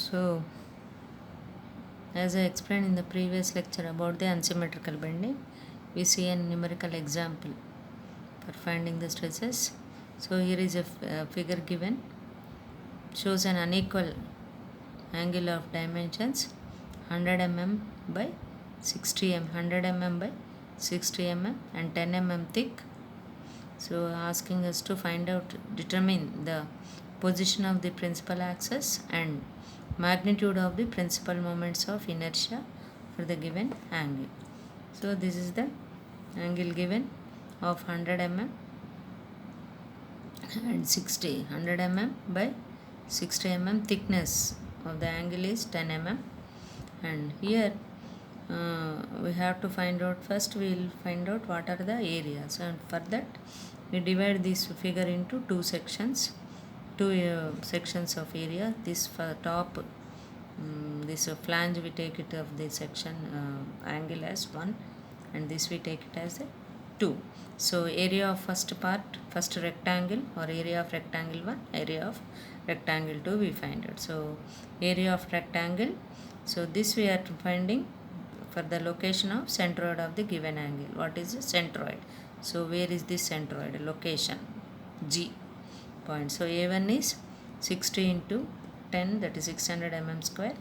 So, as I explained in the previous lecture about the unsymmetrical bending, we see a numerical example for finding the stresses. So, here is a figure given, shows an unequal angle of dimensions 100 mm by 60 mm, 100 mm by 60 mm and 10 mm thick. So, asking us to determine the position of the principal axis and magnitude of the principal moments of inertia for the given angle. So, this is the angle given of 100 mm and 100 mm by 60 mm. Thickness of the angle is 10 mm, and here we have to find out, first we will find out what are the areas, and for that we divide this figure into two sections of area. This for top, this flange we take it of the section angle as 1, and this we take it as a 2. So area of first rectangle, or area of rectangle 1, area of rectangle 2 we find it. So area of rectangle, so this we are finding for the location of centroid of the given angle. What is the centroid? So where is this centroid? Location G point. So A1 is 60 into 10, that is 600 mm square.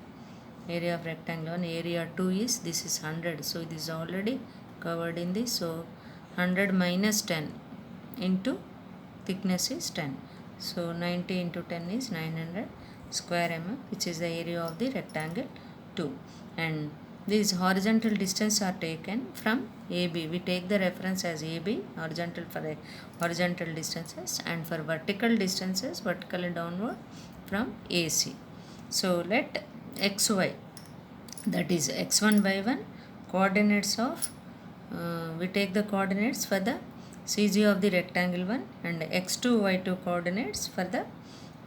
Area of rectangle 1. Area 2 is, this is 100, so this is already covered in this. So 100 minus 10 into thickness is 10. So 90 into 10 is 900 square mm, which is the area of the rectangle 2. And these horizontal distance are taken from AB. We take the reference as AB, horizontal for horizontal distances, and for vertical distances, vertical and downward, from AC. So let XY, that is x1 y1 coordinates of, we take the coordinates for the CG of the rectangle 1, and x2 y2 coordinates for the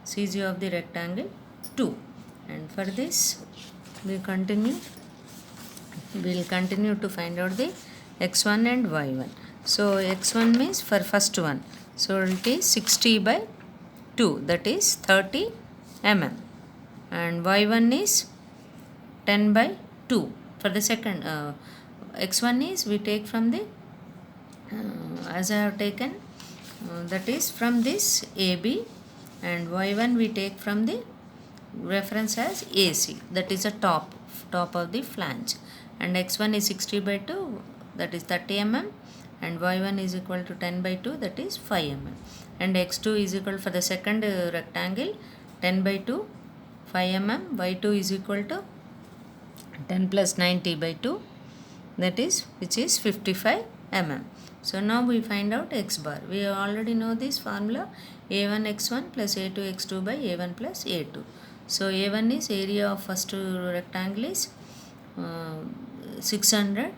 CG of the rectangle 2. And for this we will continue to find out the x1 and y1. So x1 means for first one, so it is 60 by 2, that is 30 mm, and y1 is 10 by 2 for the second. X1 is we take from the, as I have taken, that is from this AB, and y1 we take from the reference as AC, that is a top of the flange, and x1 is 60 by 2, that is 30 mm, and y1 is equal to 10 by 2, that is 5 mm, and x2 is equal for the second rectangle 10 by 2, 5 mm, y2 is equal to 10 plus 90 by 2, that is, which is 55 mm. So now we find out x bar. We already know this formula, a1 x1 plus a2 x2 by a1 plus a2. So a1 is area of first rectangle is 600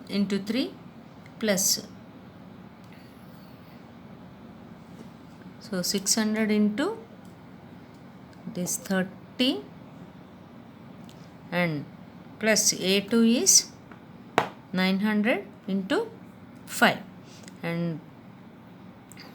into 3 plus, so 600 into this 30, and plus a2 is 900 into 5, and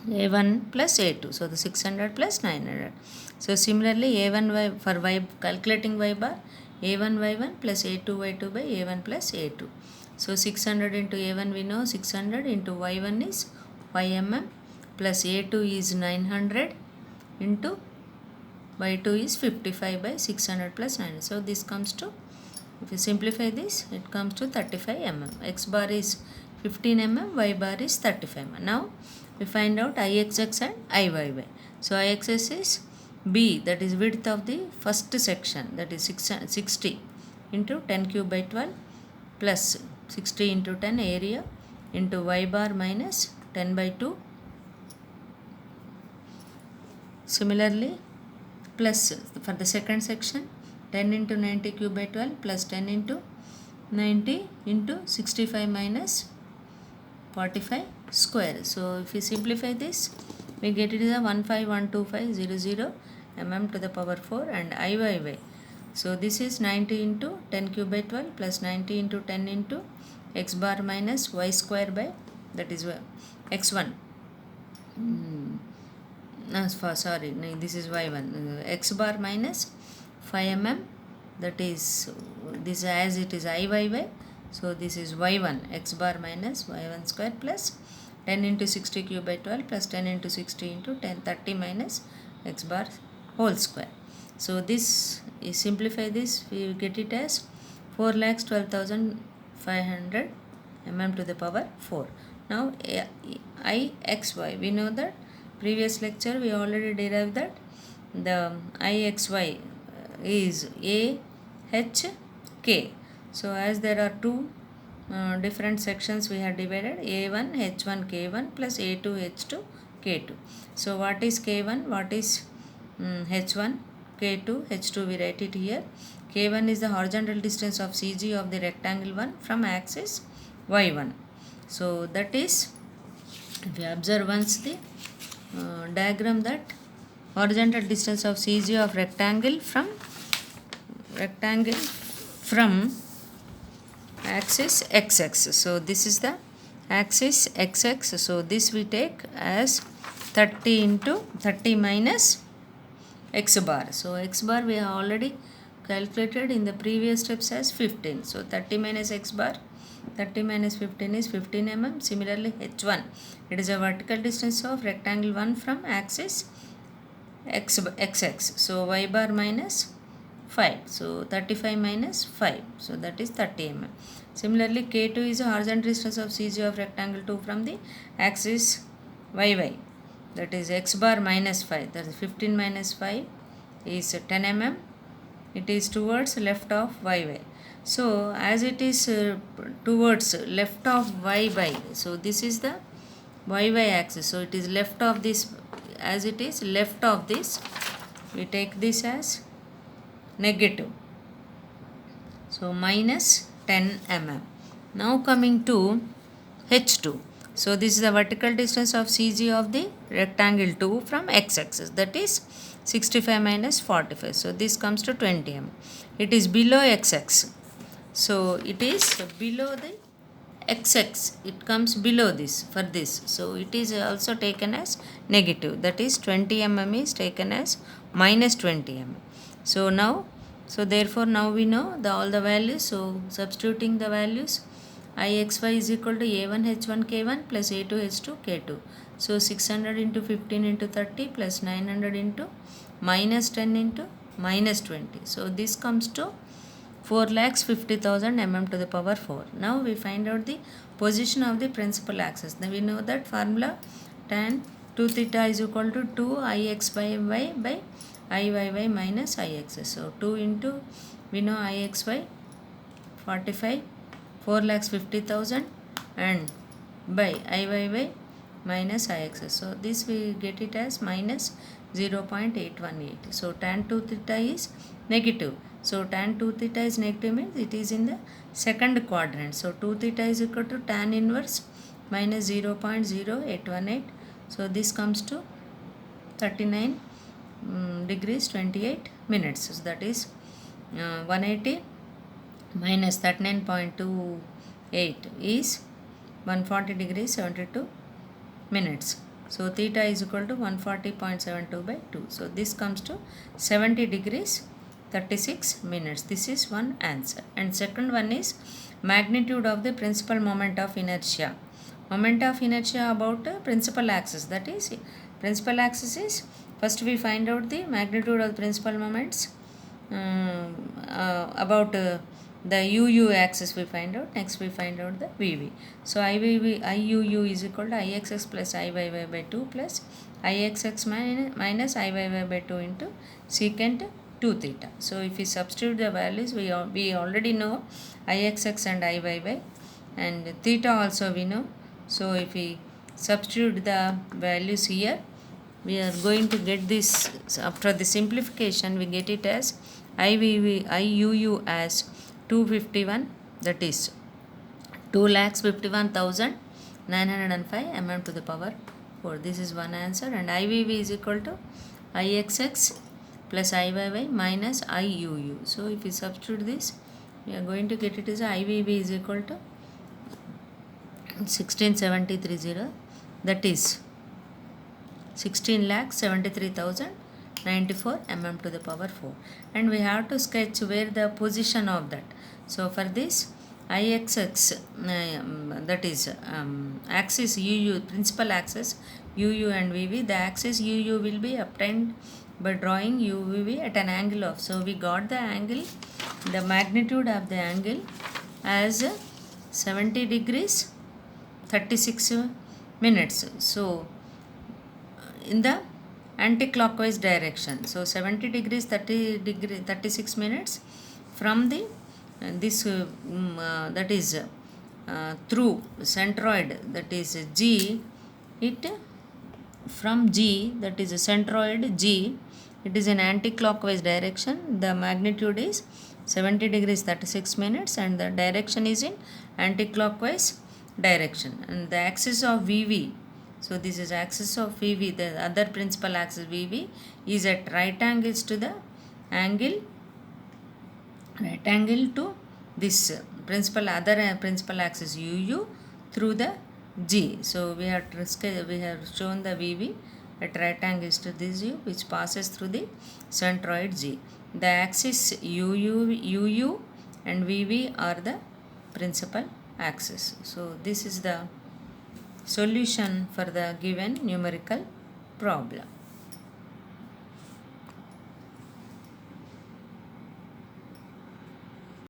a1 plus a2, so the 600 plus 900. So similarly a1 for y, calculating y bar, a1 y1 plus a2 y2 by a1 plus a2. So 600 into a1 we know 600 into y1 is 5 mm plus a2 is 900 into y2 is 55 by 600 plus 900. So this comes to, if you simplify this, it comes to 35 mm. X bar is 15 mm, y bar is 35 mm. Now we find out Ixx and Iyy. So Ixx is B, that is width of the first section, that is 60 into 10 cube by 12 plus 60 into 10 area into y bar minus 10 by 2. Similarly, plus for the second section 10 into 90 cube by 12 plus 10 into 90 into 65 minus 45 square. So if we simplify this, we get it as a 1512,500 mm to the power 4, and Iyy. So this is 90 into 10 cube by 12 plus 90 into 10 into x bar minus y square by, that is x1. Sorry, no, this is y1. X bar minus 5 mm, that is this as it is IYY, so this is y1 x bar minus y1 square plus 10 into 60 cube by 12 plus 10 into 60 into 10 30 minus x bar whole square. So this is simplify this, we get it as 4,12,500 mm to the power 4. Now IXY, we know that previous lecture we already derived that the IXY is AHK. So as there are two different sections, we have divided A1 H1 K1 plus A2 H2 K2. So what is K1, what is H1, K2, H2, we write it here. K1 is the horizontal distance of CG of the rectangle 1 from axis Y1. So that is, if you observe once the diagram, that horizontal distance of CG of rectangle from axis XX. So this is the axis XX. So this we take as 30 into 30 minus x bar. So x bar we have already calculated in the previous steps as 15. So 30 minus x bar, 30 minus 15 is 15 mm. Similarly H1, it is a vertical distance of rectangle 1 from axis XX. So y bar minus 5. So 35 minus 5. So that is 30 mm. Similarly K2 is a horizontal distance of CG of rectangle 2 from the axis YY. That is x bar minus 5. That is 15 minus 5 is 10 mm. It is towards left of YY. So as it is towards left of YY, so this is the YY axis. So it is left of this, as it is left of this, we take this as negative. So minus 10 mm. Now coming to H2. So this is the vertical distance of CG of the rectangle 2 from x-axis, that is 65 minus 45. So this comes to 20 mm. It is below x-axis. So it is below the x-axis. It comes below this for this. So it is also taken as negative. That is 20 mm is taken as minus 20 mm. So now, so therefore now we know all the values. So substituting the values, IXY is equal to A1 H1 K1 plus A2 H2 K2. So 600 into 15 into 30 plus 900 into minus 10 into minus 20. So this comes to 4,50,000 mm to the power 4. Now we find out the position of the principal axis. Now we know that formula, tan 2 theta is equal to 2 Ix by y by Iyy minus Ix. So 2 into, we know Ixy 45, 4,50,000 and by Iyy minus Ix. So this we get it as minus 0.818. So tan 2 theta is negative. So tan 2 theta is negative means it is in the second quadrant. So 2 theta is equal to tan inverse minus 0.0818. So this comes to 39 degrees 28 minutes. So that is 180 minus 39.28 is 140 degrees 72 minutes. So theta is equal to 140.72 by 2. So this comes to 70 degrees 36 minutes. This is one answer. And second one is magnitude of the principal moment of inertia. Moment of inertia about principal axis. That is, principal axis is, first we find out the magnitude of the principal moments about the UU axis we find out. Next we find out the VV. So IUU is equal to IXX plus IYY by 2 plus IXX minus IYY by 2 into secant 2 theta. So if we substitute the values, we already know IXX and IYY, and theta also we know. So if we substitute the values here, we are going to get this. After the simplification, we get it as IUU as 251, that is 2,51,905 mm to the power 4. This is one answer. And IVV is equal to IXX plus IYY minus IUU. So if we substitute this, we are going to get it as IVV is equal to 16,730, that is 16,73,000 94 mm to the power 4, and we have to sketch where the position of that. So for this IXX, that is axis UU, principal axis UU and VV, the axis UU will be obtained by drawing UVV at an angle of, so we got the angle, the magnitude of the angle as 70 degrees 36 minutes. So in the anti-clockwise direction, so 70 degrees 36 minutes from the this that is through centroid, that is G, it from G, that is a centroid G, it is in anti-clockwise direction, the magnitude is 70 degrees 36 minutes and the direction is in anti-clockwise direction, and the axis of VV, so this is axis of VV, the other principal axis VV is at right angles to the angle, right angle to this principal, other principal axis UU through the G. So we have shown the VV at right angles to this U, which passes through the centroid G. The axis UU and VV are the principal axis. So this is the solution for the given numerical problem.